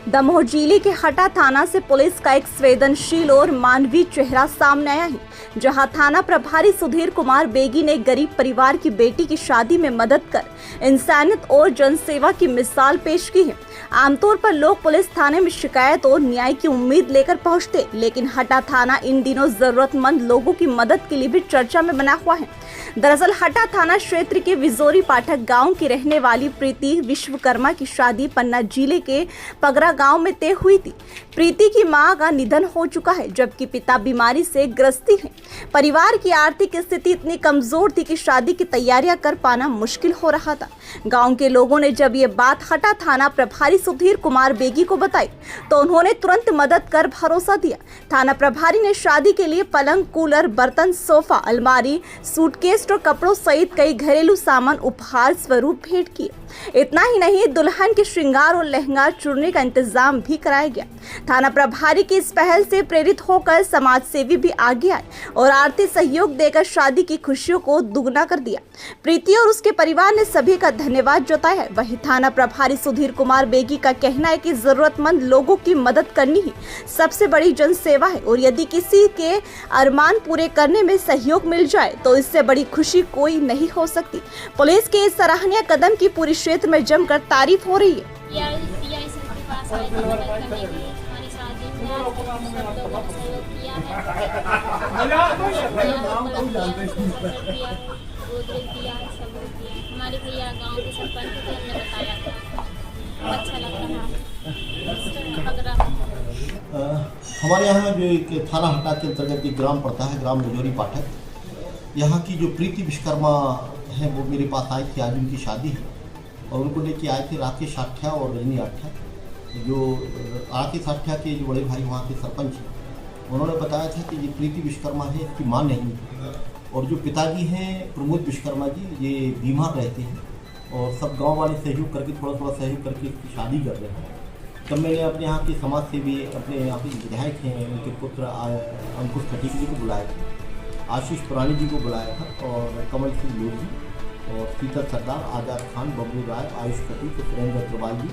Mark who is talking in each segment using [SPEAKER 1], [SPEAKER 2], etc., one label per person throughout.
[SPEAKER 1] दमोह जिले के हटा थाना से पुलिस का एक संवेदनशील और मानवीय चेहरा सामने आया है, जहां थाना प्रभारी सुधीर कुमार बेगी ने गरीब परिवार की बेटी की शादी में मदद कर इंसानियत और जनसेवा की मिसाल पेश की है। आमतौर पर लोग पुलिस थाने में शिकायत और न्याय की उम्मीद लेकर पहुंचते, लेकिन हटा थाना इन दिनों जरूरतमंद लोगों की मदद के लिए भी चर्चा में बना हुआ है। दरअसल हटा थाना क्षेत्र के विजोरी पाठक गांव की रहने वाली प्रीति विश्वकर्मा की शादी पन्ना जिले के पगरा गांव में तय हुई थी। प्रीति की मां का निधन हो चुका है, जबकि पिता बीमारी से ग्रसित हैं। परिवार की आर्थिक स्थिति इतनी कमजोर थी कि शादी की तैयारियां कर पाना मुश्किल हो रहा था। गांव के लोगों ने जब ये बात हटा थाना प्रभारी सुधीर कुमार बेगी को बताई, तो उन्होंने तुरंत मदद कर भरोसा दिया। थाना प्रभारी ने शादी के लिए पलंग, कूलर, बर्तन, सोफा, अलमारी, सूटकेस और कपड़ों सहित कई घरेलू सामान उपहार स्वरूप भेंट किए। इतना ही नहीं, दुल्हन के श्रृंगार और लहंगा चुनने का इंतजाम भी कराया गया। थाना प्रभारी की इस पहल से प्रेरित होकर समाज सेवी भी आगे आए और आर्थिक सहयोग देकर शादी की खुशियों को दुगना कर दिया। प्रीति और उसके परिवार ने सभी का धन्यवाद जताया है। वहीं थाना प्रभारी सुधीर कुमार बेगी का कहना है कि जरूरतमंद लोगों की मदद करनी ही सबसे बड़ी जन सेवा है, और यदि किसी के अरमान पूरे करने में सहयोग मिल जाए तो इससे बड़ी खुशी कोई नहीं हो सकती। पुलिस के इस सराहनीय कदम की पूरी क्षेत्र में जमकर तारीफ हो रही है।
[SPEAKER 2] हमारे भैया गांव के सरपंच थे, हमने बताया था, अच्छा लग रहा है।
[SPEAKER 3] हमारे यहाँ जो एक थाना हटा के अंतर्गत एक ग्राम पड़ता है, ग्राम विजोरी पाठक, यहाँ की जो प्रीति विश्वकर्मा है वो मेरे पास आई थी। आज उनकी शादी है और उनको लेके आए थे राकेश आठ्या और रजनी आठ्या। जो राकेश आठ्या के जो बड़े भाई वहाँ के सरपंच हैं, उन्होंने बताया था कि ये प्रीति विश्वकर्मा है, इसकी मां नहीं है, और जो पिताजी हैं प्रमोद विश्वकर्मा जी, ये बीमार रहते हैं और सब गांव वाले सहयोग करके थोड़ा सहयोग करके इसकी शादी कर रहे हैं। तब मैंने अपने यहाँ के समाज सेवी, अपने यहाँ के विधायक हैं, उनके पुत्र अंकुश खटीक जी को बुलाया था, आशीष पुरानी जी को बुलाया था, और कमल सिंह योगी और शीतल सरदार, आज़ाद खान, बबलू राय, आयुष खटीक, सुरेंद्र अग्रवाल जी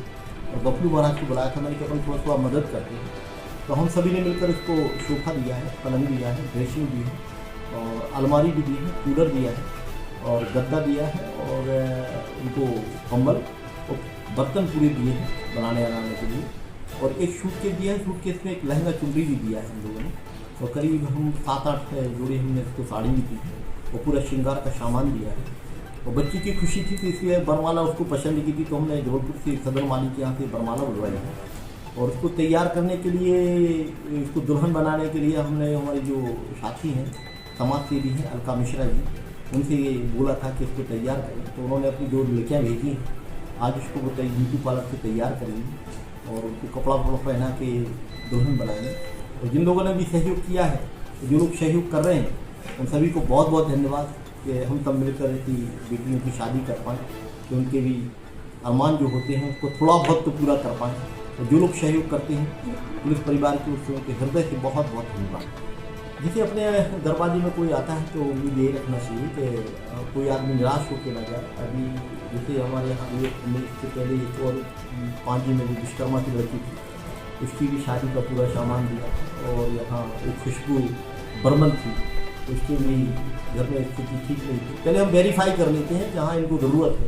[SPEAKER 3] और बबलू महाराज को बुलाया था। मैंने कहा अपन थोड़ा मदद करते हैं, तो हम सभी ने मिलकर इसको सोफा दिया है, पलंग दिया है, ड्रेसिंग दी है और अलमारी भी दी है, कूलर दिया है और गद्दा दिया है और उनको कंबल और बर्तन पूरे दिए हैं बनाने के लिए, और एक सूटकेस दिया है। सूटकेस में एक लहंगा चुनरी भी दिया है हम लोगों ने, और करीब हम 7-8 जोड़े हमने इसको साड़ी भी दी है और पूरा श्रृंगार का सामान दिया है। और बच्ची की खुशी थी तो इसलिए बरमाला उसको पसंद की थी, तो हमने जबलपुर से सदर माली के यहाँ से बरमाला बुलवाई है। और उसको तैयार करने के लिए, इसको दुल्हन बनाने के लिए हमने हमारे जो साथी हैं, समाज सेवी हैं अलका मिश्रा जी, उनसे ये बोला था कि इसको तैयार करें, तो उन्होंने अपनी 2 लड़कियाँ भेजी हैं। आज उसको वो ब्यूटी पार्लर से तैयार करेंगे और उनको कपड़ा पहना के दुल्हन बनाएंगे। और जिन लोगों ने भी सहयोग किया है, जो लोग सहयोग कर रहे हैं, उन सभी को बहुत बहुत धन्यवाद कि हम सब मिलकर ऐसी बेटियों की शादी कर पाएँ, कि उनके भी अरमान जो होते हैं उसको थोड़ा बहुत तो पूरा कर पाएँ। और जो लोग सहयोग करते हैं पुलिस परिवार की ओर से उनके हृदय से बहुत बहुत धन्यवाद। जैसे अपने दरवाजे में कोई आता है तो उम्मीद ये रखना चाहिए कि कोई आदमी निराश होकर ना जाए। अभी जैसे हमारे यहाँ इससे पहले एक और 5 में जो विश्वकर्मा की लड़की थी, उसकी भी शादी का पूरा सामान दिया, और यहाँ एक खुशबू बर्मन थी, उसके भी घर में स्थिति ठीक नहीं थी। पहले हम वेरीफाई कर लेते हैं जहाँ इनको ज़रूरत है,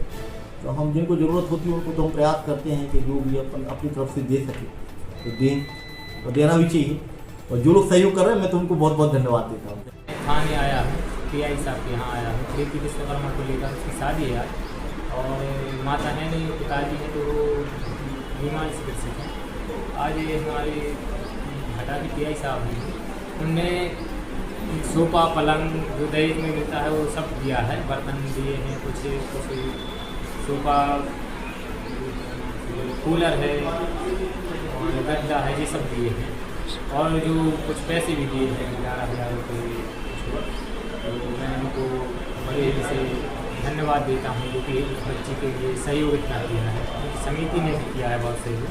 [SPEAKER 3] तो हम जिनको ज़रूरत होती है उनको तो हम प्रयास करते हैं कि जो भी अपनी तरफ से दे सके तो दें, और देना भी चाहिए। और जो लोग सहयोग कर रहे हैं मैं तो उनको बहुत बहुत धन्यवाद देता हूँ।
[SPEAKER 4] थाने आया है, PI साहब के यहाँ आया है, प्रीति विश्वकर्मा को लेकर उसकी शादी है आज, और माता है नहीं, पिताजी है तो वो बीमार से ग्रसित है। आज ये हमारे हटा के PI साहब हैं, उनने सोफा, पलंग जो दहेज में मिलता है वो सब दिया है, बर्तन दिए हैं, कुछ सोफा, कूलर है और गद्दा है, ये सब दिए हैं, और जो कुछ पैसे भी दिए हैं 11,000 रुपये। तो मैं उनको बड़े से धन्यवाद देता हूँ, जो कि उस बच्ची के लिए सहयोग इतना किया है, समिति ने भी किया है बहुत सहयोग।